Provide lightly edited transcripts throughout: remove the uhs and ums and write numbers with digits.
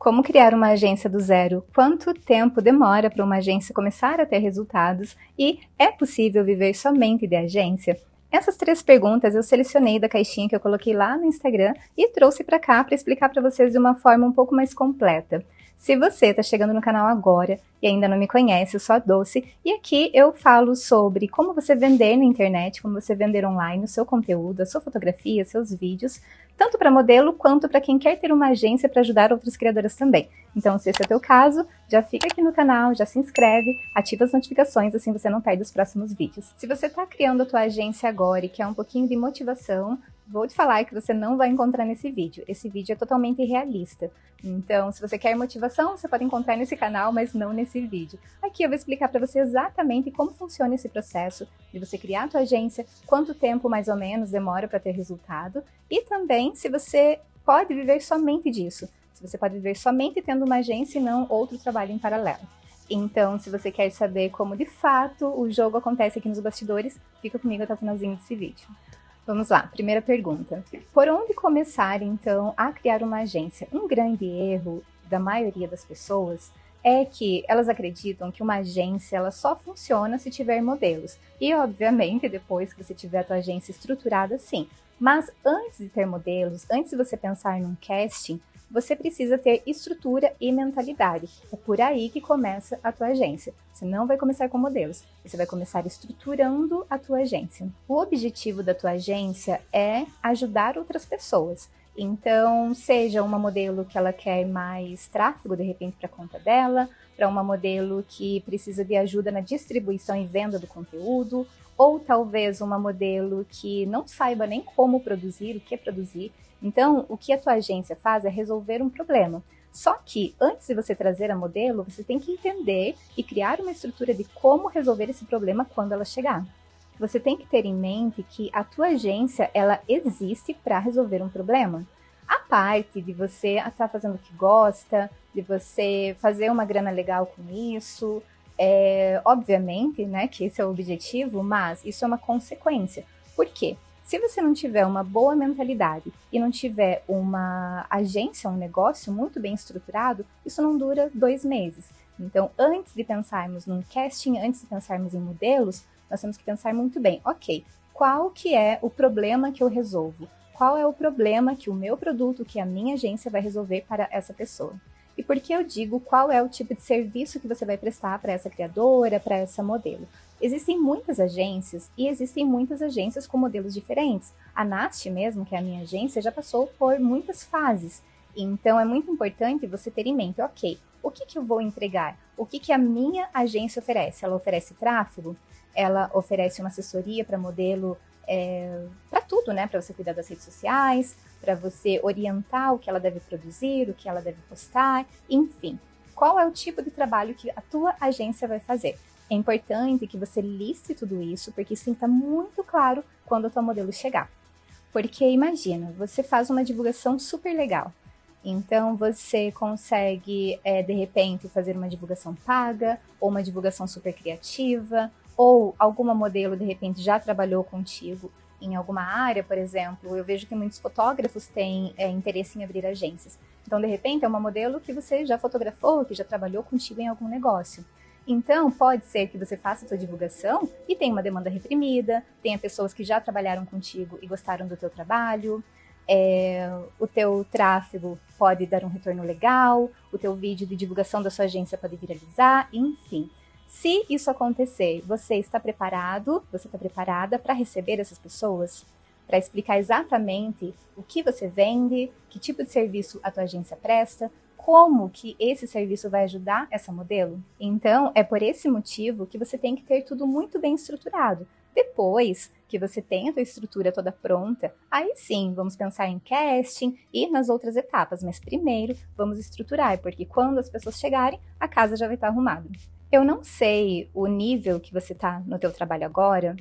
Como criar uma agência do zero? Quanto tempo demora para uma agência começar a ter resultados? E é possível viver somente de agência? Essas 3 perguntas eu selecionei da caixinha que eu coloquei lá no Instagram e trouxe para cá para explicar para vocês de uma forma um pouco mais completa. Se você está chegando no canal agora e ainda não me conhece, eu sou a Doce e aqui eu falo sobre como você vender na internet, como você vender online o seu conteúdo, a sua fotografia, seus vídeos, tanto para modelo quanto para quem quer ter uma agência para ajudar outras criadoras também. Então, se esse é o teu caso, já fica aqui no canal, já se inscreve, ativa as notificações, assim você não perde os próximos vídeos. Se você está criando a tua agência agora e quer um pouquinho de motivação, vou te falar que você não vai encontrar nesse vídeo. Esse vídeo é totalmente realista. Então, se você quer motivação, você pode encontrar nesse canal, mas não nesse vídeo. Aqui eu vou explicar para você exatamente como funciona esse processo de você criar a tua agência, quanto tempo mais ou menos demora para ter resultado e também se você pode viver somente disso. Se você pode viver somente tendo uma agência e não outro trabalho em paralelo. Então, se você quer saber como de fato o jogo acontece aqui nos bastidores, fica comigo até o finalzinho desse vídeo. Vamos lá, primeira pergunta. Por onde começar, então, a criar uma agência? Um grande erro da maioria das pessoas é que elas acreditam que uma agência ela só funciona se tiver modelos. E, obviamente, depois que você tiver a tua agência estruturada, sim. Mas antes de ter modelos, antes de você pensar num casting, você precisa ter estrutura e mentalidade. É por aí que começa a tua agência. Você não vai começar com modelos, você vai começar estruturando a tua agência. O objetivo da tua agência é ajudar outras pessoas. Então, seja uma modelo que ela quer mais tráfego, de repente, para a conta dela, para uma modelo que precisa de ajuda na distribuição e venda do conteúdo, ou talvez uma modelo que não saiba nem como produzir, o que produzir. Então, o que a tua agência faz é resolver um problema. Só que, antes de você trazer a modelo, você tem que entender e criar uma estrutura de como resolver esse problema quando ela chegar. Você tem que ter em mente que a tua agência, ela existe para resolver um problema. A parte de você estar fazendo o que gosta, de você fazer uma grana legal com isso, obviamente, né, que esse é o objetivo, mas isso é uma consequência. Por quê? Se você não tiver uma boa mentalidade e não tiver uma agência, um negócio muito bem estruturado, isso não dura 2 meses. Então, antes de pensarmos num casting, antes de pensarmos em modelos, nós temos que pensar muito bem, ok, qual que é o problema que eu resolvo? Qual é o problema que o meu produto, que a minha agência vai resolver para essa pessoa? E por que eu digo qual é o tipo de serviço que você vai prestar para essa criadora, para essa modelo? Existem muitas agências e existem muitas agências com modelos diferentes. A Nast mesmo, que é a minha agência, já passou por muitas fases. Então é muito importante você ter em mente, ok, o que eu vou entregar? O que a minha agência oferece? Ela oferece tráfego? Ela oferece uma assessoria para modelo, para tudo, né? Para você cuidar das redes sociais, para você orientar o que ela deve produzir, o que ela deve postar, enfim. Qual é o tipo de trabalho que a tua agência vai fazer? É importante que você liste tudo isso, porque isso tem que estar muito claro quando a tua modelo chegar. Porque imagina, você faz uma divulgação super legal. Então você consegue, de repente, fazer uma divulgação paga, ou uma divulgação super criativa, ou alguma modelo, de repente, já trabalhou contigo em alguma área, por exemplo. Eu vejo que muitos fotógrafos têm interesse em abrir agências. Então, de repente, é uma modelo que você já fotografou, que já trabalhou contigo em algum negócio. Então, pode ser que você faça a sua divulgação e tenha uma demanda reprimida, tenha pessoas que já trabalharam contigo e gostaram do teu trabalho, o teu tráfego pode dar um retorno legal, o teu vídeo de divulgação da sua agência pode viralizar, enfim. Se isso acontecer, você está preparado, você está preparada para receber essas pessoas? Para explicar exatamente o que você vende, que tipo de serviço a tua agência presta, como que esse serviço vai ajudar essa modelo? Então, é por esse motivo que você tem que ter tudo muito bem estruturado. Depois que você tem a tua estrutura toda pronta, aí sim, vamos pensar em casting e nas outras etapas. Mas primeiro, vamos estruturar, porque quando as pessoas chegarem, a casa já vai estar arrumada. Eu não sei o nível que você está no teu trabalho agora,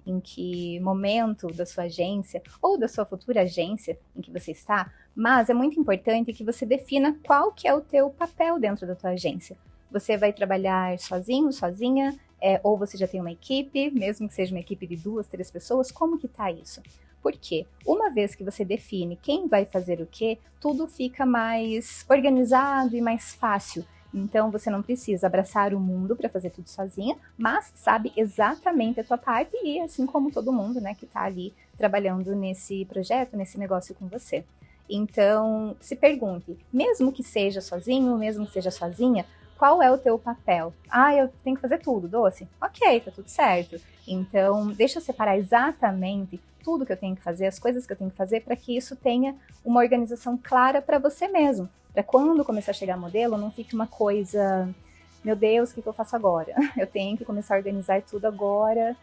em que momento da sua agência ou da sua futura agência em que você está, mas é muito importante que você defina qual que é o teu papel dentro da tua agência. Você vai trabalhar sozinho, sozinha, ou você já tem uma equipe, mesmo que seja uma equipe de 2, 3 pessoas, como que tá isso? Por quê? Uma vez que você define quem vai fazer o quê, tudo fica mais organizado e mais fácil. Então você não precisa abraçar o mundo para fazer tudo sozinha, mas sabe exatamente a tua parte e assim como todo mundo, né, que está ali trabalhando nesse projeto, nesse negócio com você. Então, se pergunte, mesmo que seja sozinho, mesmo que seja sozinha, qual é o teu papel? Ah, eu tenho que fazer tudo, doce? Ok, tá tudo certo. Então, deixa eu separar exatamente tudo que eu tenho que fazer, as coisas que eu tenho que fazer, para que isso tenha uma organização clara para você mesmo. Para quando começar a chegar modelo, não fique uma coisa, meu Deus, o que eu faço agora? Eu tenho que começar a organizar tudo agora,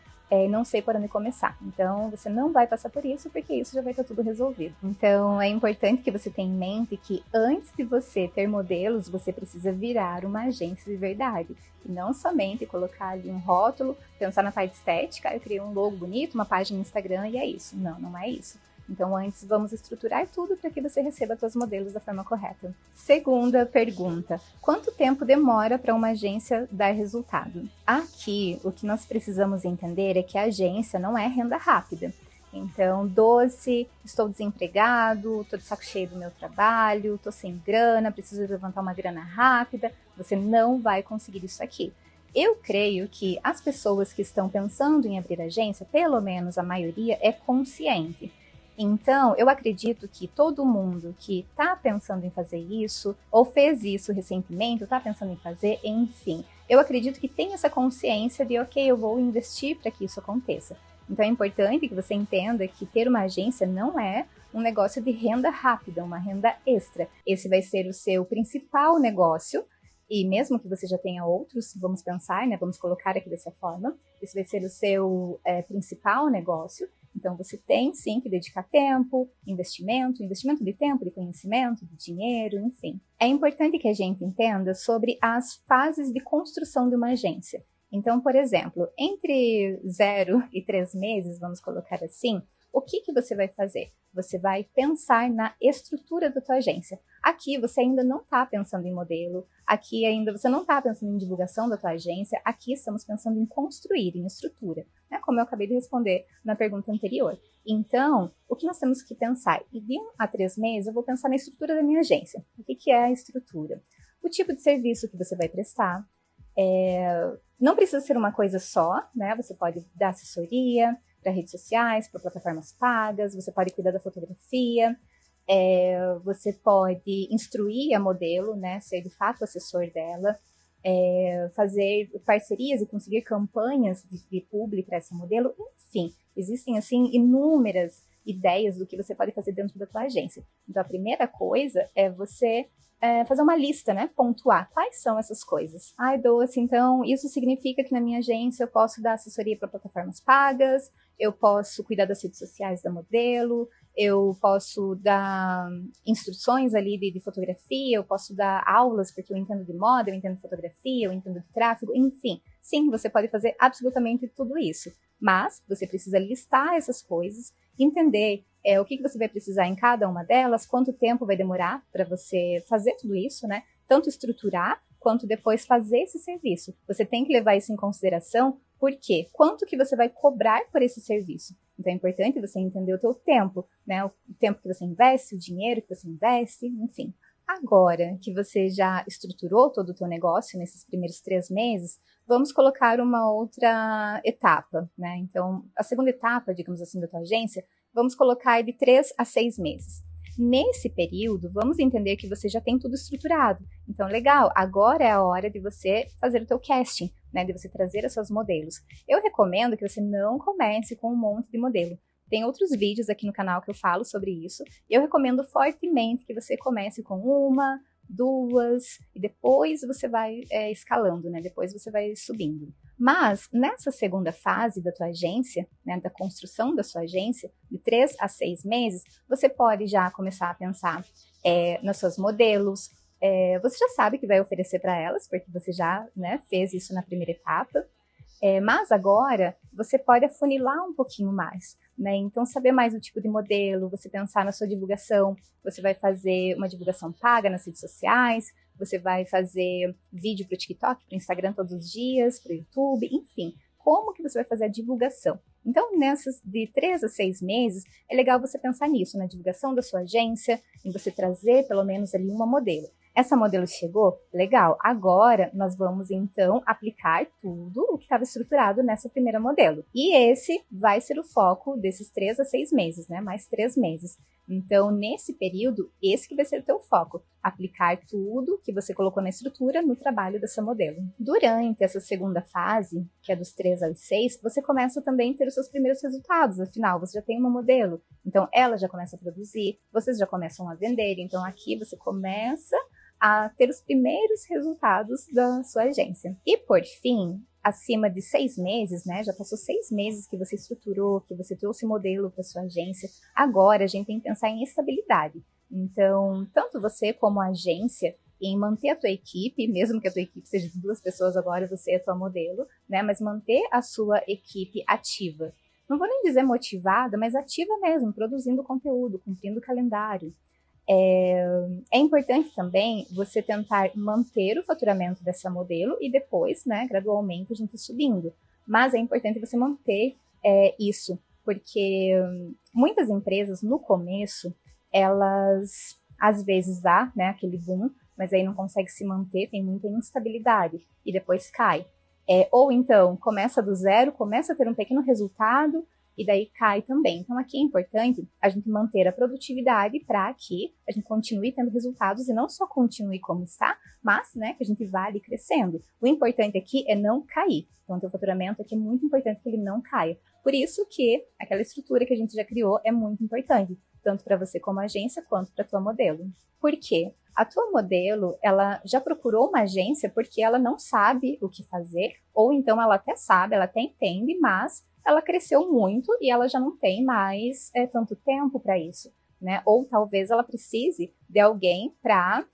não sei por onde começar. Então, você não vai passar por isso, porque isso já vai estar tudo resolvido. Então, é importante que você tenha em mente que antes de você ter modelos, você precisa virar uma agência de verdade. E não somente colocar ali um rótulo, pensar na parte estética, eu criei um logo bonito, uma página no Instagram e é isso. Não, não é isso. Então, antes, vamos estruturar tudo para que você receba seus modelos da forma correta. Segunda pergunta: quanto tempo demora para uma agência dar resultado? Aqui, o que nós precisamos entender é que a agência não é renda rápida. Então, doce, estou desempregado, estou de saco cheio do meu trabalho, estou sem grana, preciso levantar uma grana rápida. Você não vai conseguir isso aqui. Eu creio que as pessoas que estão pensando em abrir agência, pelo menos a maioria, é consciente. Então, eu acredito que todo mundo que está pensando em fazer isso, ou fez isso recentemente, ou está pensando em fazer, enfim, eu acredito que tem essa consciência de, ok, eu vou investir para que isso aconteça. Então, é importante que você entenda que ter uma agência não é um negócio de renda rápida, uma renda extra. Esse vai ser o seu principal negócio, e mesmo que você já tenha outros, vamos pensar, né, vamos colocar aqui dessa forma, esse vai ser o seu principal negócio. Então, você tem, sim, que dedicar tempo, investimento de tempo, de conhecimento, de dinheiro, enfim. É importante que a gente entenda sobre as fases de construção de uma agência. Então, por exemplo, entre 0 e 3 meses, vamos colocar assim, o que você vai fazer? Você vai pensar na estrutura da tua agência. Aqui você ainda não está pensando em modelo, aqui ainda você não está pensando em divulgação da tua agência, aqui estamos pensando em construir, em estrutura, né? Como eu acabei de responder na pergunta anterior. Então, o que nós temos que pensar? E de 1 a 3 meses eu vou pensar na estrutura da minha agência. O que é a estrutura? O tipo de serviço que você vai prestar, não precisa ser uma coisa só, né? Você pode dar assessoria para redes sociais, para plataformas pagas, você pode cuidar da fotografia, você pode instruir a modelo, né? Ser de fato assessor dela, fazer parcerias e conseguir campanhas de publi para essa modelo, enfim, existem assim inúmeras ideias do que você pode fazer dentro da tua agência. Então a primeira coisa é você fazer uma lista, né? Pontuar quais são essas coisas. Ai, doce, então isso significa que na minha agência eu posso dar assessoria para plataformas pagas, eu posso cuidar das redes sociais da modelo, eu posso dar instruções ali de fotografia, eu posso dar aulas porque eu entendo de moda, eu entendo de fotografia, eu entendo de tráfego, enfim. Sim, você pode fazer absolutamente tudo isso, mas você precisa listar essas coisas, entender o que você vai precisar em cada uma delas, quanto tempo vai demorar para você fazer tudo isso, né? Tanto estruturar, quanto depois fazer esse serviço. Você tem que levar isso em consideração, porque quanto que você vai cobrar por esse serviço? Então é importante você entender o teu tempo, né? O tempo que você investe, o dinheiro que você investe, enfim. Agora que você já estruturou todo o teu negócio nesses primeiros 3 meses, vamos colocar uma outra etapa, né? Então, a segunda etapa, digamos assim, da tua agência, vamos colocar de 3 a 6 meses. Nesse período, vamos entender que você já tem tudo estruturado. Então, legal, agora é a hora de você fazer o teu casting, né? De você trazer as suas modelos. Eu recomendo que você não comece com um monte de modelo. Tem outros vídeos aqui no canal que eu falo sobre isso. Eu recomendo fortemente que você comece com 1, 2, e depois você vai escalando, né? Depois você vai subindo. Mas, nessa segunda fase da tua agência, né, da construção da sua agência, de 3 a 6 meses, você pode já começar a pensar nas suas modelos. Você já sabe que vai oferecer para elas, porque você já, né, fez isso na primeira etapa. Mas agora, você pode afunilar um pouquinho mais, né? Então, saber mais o tipo de modelo, você pensar na sua divulgação, você vai fazer uma divulgação paga nas redes sociais, você vai fazer vídeo para o TikTok, para o Instagram todos os dias, para o YouTube, enfim. Como que você vai fazer a divulgação? Então, nessas de 3 a 6 meses, é legal você pensar nisso, na divulgação da sua agência, em você trazer pelo menos ali uma modelo. Essa modelo chegou? Legal. Agora nós vamos então aplicar tudo o que estava estruturado nessa primeira modelo. E esse vai ser o foco desses 3 a 6 meses, né? Mais 3 meses. Então, nesse período, esse que vai ser o teu foco. Aplicar tudo que você colocou na estrutura no trabalho dessa modelo. Durante essa segunda fase, que é dos 3 aos 6, você começa também a ter os seus primeiros resultados. Afinal, você já tem uma modelo. Então, ela já começa a produzir, vocês já começam a vender. Então, aqui você começa a ter os primeiros resultados da sua agência. E por fim, acima de 6 meses, né? Já passou 6 meses que você estruturou, que você trouxe modelo para sua agência. Agora a gente tem que pensar em estabilidade. Então, tanto você como a agência, em manter a tua equipe, mesmo que a tua equipe seja de 2 pessoas agora, você é a tua modelo, né? Mas manter a sua equipe ativa. Não vou nem dizer motivada, mas ativa mesmo, produzindo conteúdo, cumprindo o calendário. É importante também você tentar manter o faturamento dessa modelo e depois, né, gradualmente a gente subindo. Mas é importante você manter isso, porque muitas empresas no começo, elas às vezes dá, né, aquele boom, mas aí não consegue se manter, tem muita instabilidade e depois cai. Ou então começa do zero, começa a ter um pequeno resultado e daí cai também. Então aqui é importante a gente manter a produtividade para que a gente continue tendo resultados e não só continue como está, mas, né, que a gente vá ali crescendo. O importante aqui é não cair. Então o teu faturamento aqui é muito importante que ele não caia. Por isso que aquela estrutura que a gente já criou é muito importante, tanto para você como agência quanto para tua modelo. Por quê? A tua modelo, ela já procurou uma agência porque ela não sabe o que fazer, ou então ela até sabe, ela até entende, mas ela cresceu muito e ela já não tem mais tanto tempo para isso, né? Ou talvez ela precise de alguém para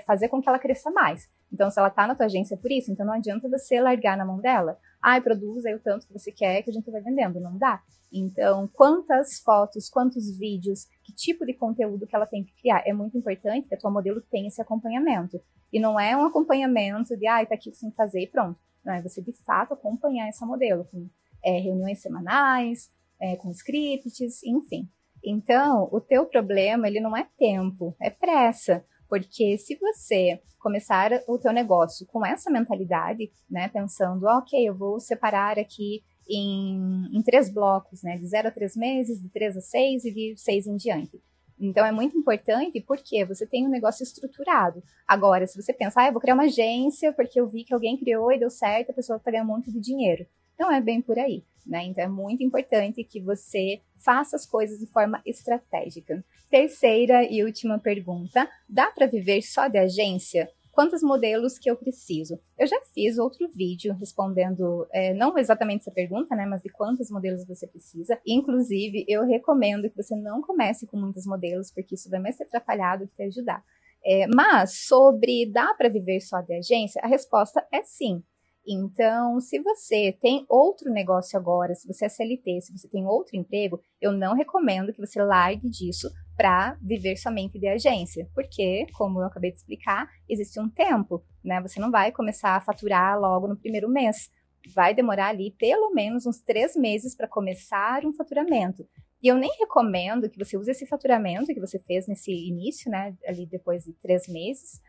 fazer com que ela cresça mais. Então, se ela está na tua agência por isso, então não adianta você largar na mão dela. Produz aí o tanto que você quer que a gente vai vendendo. Não dá. Então, quantas fotos, quantos vídeos, que tipo de conteúdo que ela tem que criar. É muito importante que a tua modelo tenha esse acompanhamento. E não é um acompanhamento de, tá aqui o que você tem que fazer e pronto. Não, é você de fato acompanhar essa modelo com reuniões semanais, com scripts, enfim. Então, o teu problema, ele não é tempo, é pressa. Porque se você começar o teu negócio com essa mentalidade, né, pensando, ok, eu vou separar aqui em 3 blocos, né, de 0 a 3 meses, de 3 a 6 e de 6 em diante. Então, é muito importante porque você tem um negócio estruturado. Agora, se você pensar, eu vou criar uma agência porque eu vi que alguém criou e deu certo, a pessoa está ganhando um monte de dinheiro. Não é bem por aí, né? Então, é muito importante que você faça as coisas de forma estratégica. Terceira e última pergunta, dá para viver só de agência? Quantos modelos que eu preciso? Eu já fiz outro vídeo respondendo, não exatamente essa pergunta, né, mas de quantos modelos você precisa. Inclusive, eu recomendo que você não comece com muitos modelos, porque isso vai mais te atrapalhar do que te ajudar. Mas sobre dá para viver só de agência, a resposta é sim. Então, se você tem outro negócio agora, se você é CLT, se você tem outro emprego, eu não recomendo que você largue disso para viver somente de agência, porque, como eu acabei de explicar, existe um tempo, né? Você não vai começar a faturar logo no primeiro mês. Vai demorar ali pelo menos uns 3 meses para começar um faturamento. E eu nem recomendo que você use esse faturamento que você fez nesse início, né? Ali depois de 3 meses,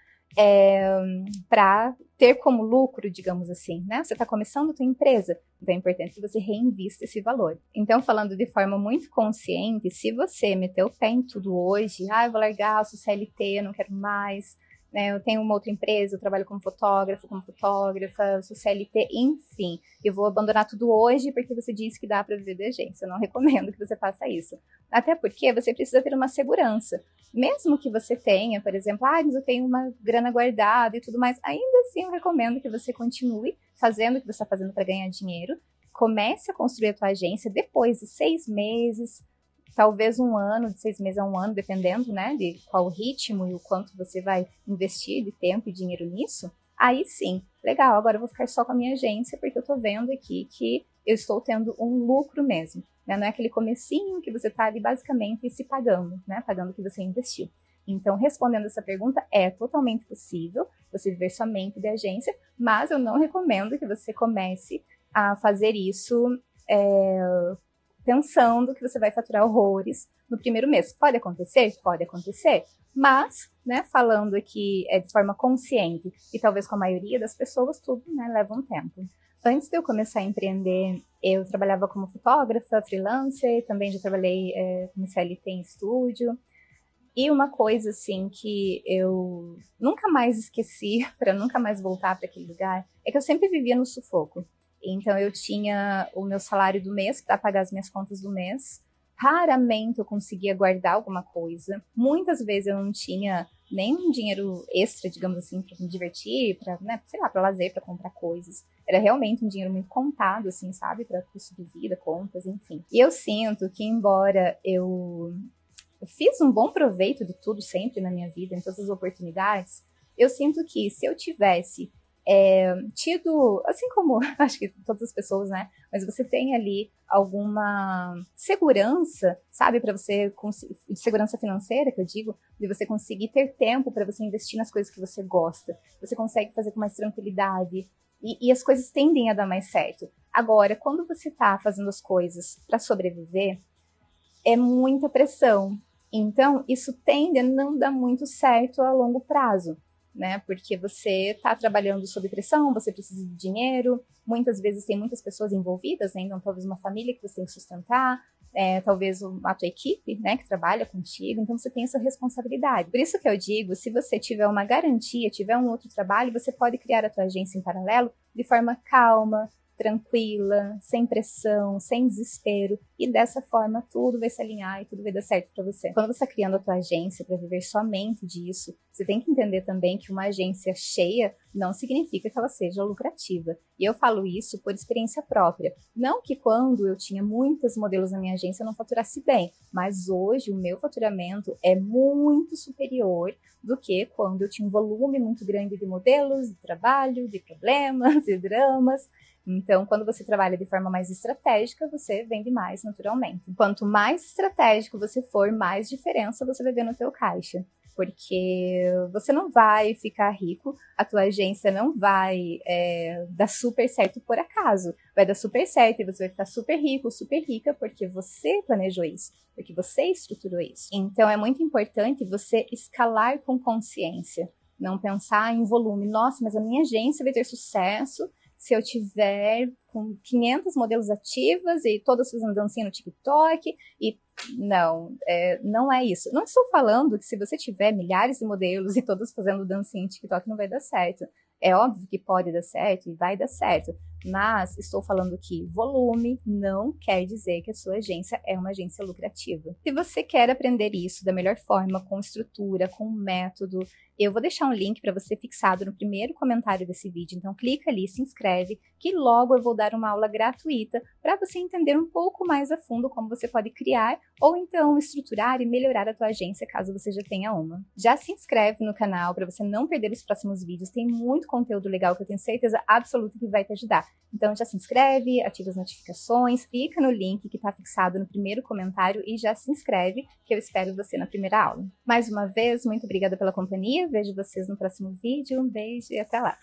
para ter como lucro, digamos assim, né? Você está começando a tua empresa, então é importante que você reinvista esse valor. Então, falando de forma muito consciente, se você meteu o pé em tudo hoje, eu vou largar, eu sou CLT, eu não quero mais, né? Eu tenho uma outra empresa, eu trabalho como fotógrafo, como fotógrafa, eu sou CLT, enfim, eu vou abandonar tudo hoje porque você disse que dá para viver de agência. Eu não recomendo que você faça isso. Até porque você precisa ter uma segurança. Mesmo que você tenha, por exemplo, mas eu tenho uma grana guardada e tudo mais, ainda assim eu recomendo que você continue fazendo o que você está fazendo para ganhar dinheiro, comece a construir a tua agência depois de 6 meses, talvez um ano, de 6 meses a um ano, dependendo, né, de qual o ritmo e o quanto você vai investir de tempo e dinheiro nisso. Aí sim, legal, agora eu vou ficar só com a minha agência porque eu estou vendo aqui que eu estou tendo um lucro mesmo. Né? Não é aquele comecinho que você está ali basicamente se pagando, né? Pagando o que você investiu. Então, respondendo essa pergunta, é totalmente possível você viver somente de agência, mas eu não recomendo que você comece a fazer isso pensando que você vai faturar horrores no primeiro mês. Pode acontecer? Pode acontecer. Mas, né, falando aqui de forma consciente e talvez com a maioria das pessoas, tudo, né, leva um tempo. Antes de eu começar a empreender, eu trabalhava como fotógrafa, freelancer, também já trabalhei como CLT em estúdio. E uma coisa, assim, que eu nunca mais esqueci, para nunca mais voltar para aquele lugar, é que eu sempre vivia no sufoco. Então, eu tinha o meu salário do mês para pagar as minhas contas do mês. Raramente eu conseguia guardar alguma coisa. Muitas vezes eu não tinha nem um dinheiro extra, digamos assim, para me divertir, para, né, sei lá, para lazer, para comprar coisas. Era realmente um dinheiro muito contado, assim, sabe, para custo de vida, contas, enfim. E eu sinto que, embora eu fiz um bom proveito de tudo sempre na minha vida, em todas as oportunidades, eu sinto que se eu tivesse tido, assim como acho que todas as pessoas, né? Mas você tem ali alguma segurança, sabe, para você segurança financeira, que eu digo, de você conseguir ter tempo para você investir nas coisas que você gosta. Você consegue fazer com mais tranquilidade e as coisas tendem a dar mais certo. Agora, quando você está fazendo as coisas para sobreviver, é muita pressão. Então, isso tende a não dar muito certo a longo prazo, né? Porque você está trabalhando sob pressão, você precisa de dinheiro, muitas vezes tem muitas pessoas envolvidas, né? Então talvez uma família que você tem que sustentar, talvez a tua equipe, né, que trabalha contigo, então você tem essa responsabilidade. Por isso que eu digo, se você tiver uma garantia, tiver um outro trabalho, você pode criar a tua agência em paralelo de forma calma, tranquila, sem pressão, sem desespero, e dessa forma tudo vai se alinhar e tudo vai dar certo para você. Quando você está criando a tua agência para viver somente disso, você tem que entender também que uma agência cheia não significa que ela seja lucrativa. E eu falo isso por experiência própria. Não que quando eu tinha muitos modelos na minha agência eu não faturasse bem, mas hoje o meu faturamento é muito superior do que quando eu tinha um volume muito grande de modelos, de trabalho, de problemas, de dramas. Então, quando você trabalha de forma mais estratégica, você vende mais naturalmente. Quanto mais estratégico você for, mais diferença você vai ver no teu caixa. Porque você não vai ficar rico, a tua agência não vai dar super certo por acaso. Vai dar super certo e você vai ficar super rico, super rica, porque você planejou isso, porque você estruturou isso. Então, é muito importante você escalar com consciência. Não pensar em volume. Nossa, mas a minha agência vai ter sucesso se eu tiver com 500 modelos ativas e todas fazendo dancinha no TikTok e não, não é isso. Não estou falando que se você tiver milhares de modelos e todas fazendo dancinha no TikTok não vai dar certo. É óbvio que pode dar certo e vai dar certo, mas estou falando que volume não quer dizer que a sua agência é uma agência lucrativa. Se você quer aprender isso da melhor forma, com estrutura, com método, eu vou deixar um link para você fixado no primeiro comentário desse vídeo, então clica ali, se inscreve, que logo eu vou dar uma aula gratuita para você entender um pouco mais a fundo como você pode criar ou então estruturar e melhorar a tua agência caso você já tenha uma. Já se inscreve no canal para você não perder os próximos vídeos, tem muito conteúdo legal que eu tenho certeza absoluta que vai te ajudar. Então já se inscreve, ativa as notificações, clica no link que está fixado no primeiro comentário e já se inscreve, que eu espero você na primeira aula. Mais uma vez, muito obrigada pela companhia, vejo vocês no próximo vídeo, um beijo e até lá!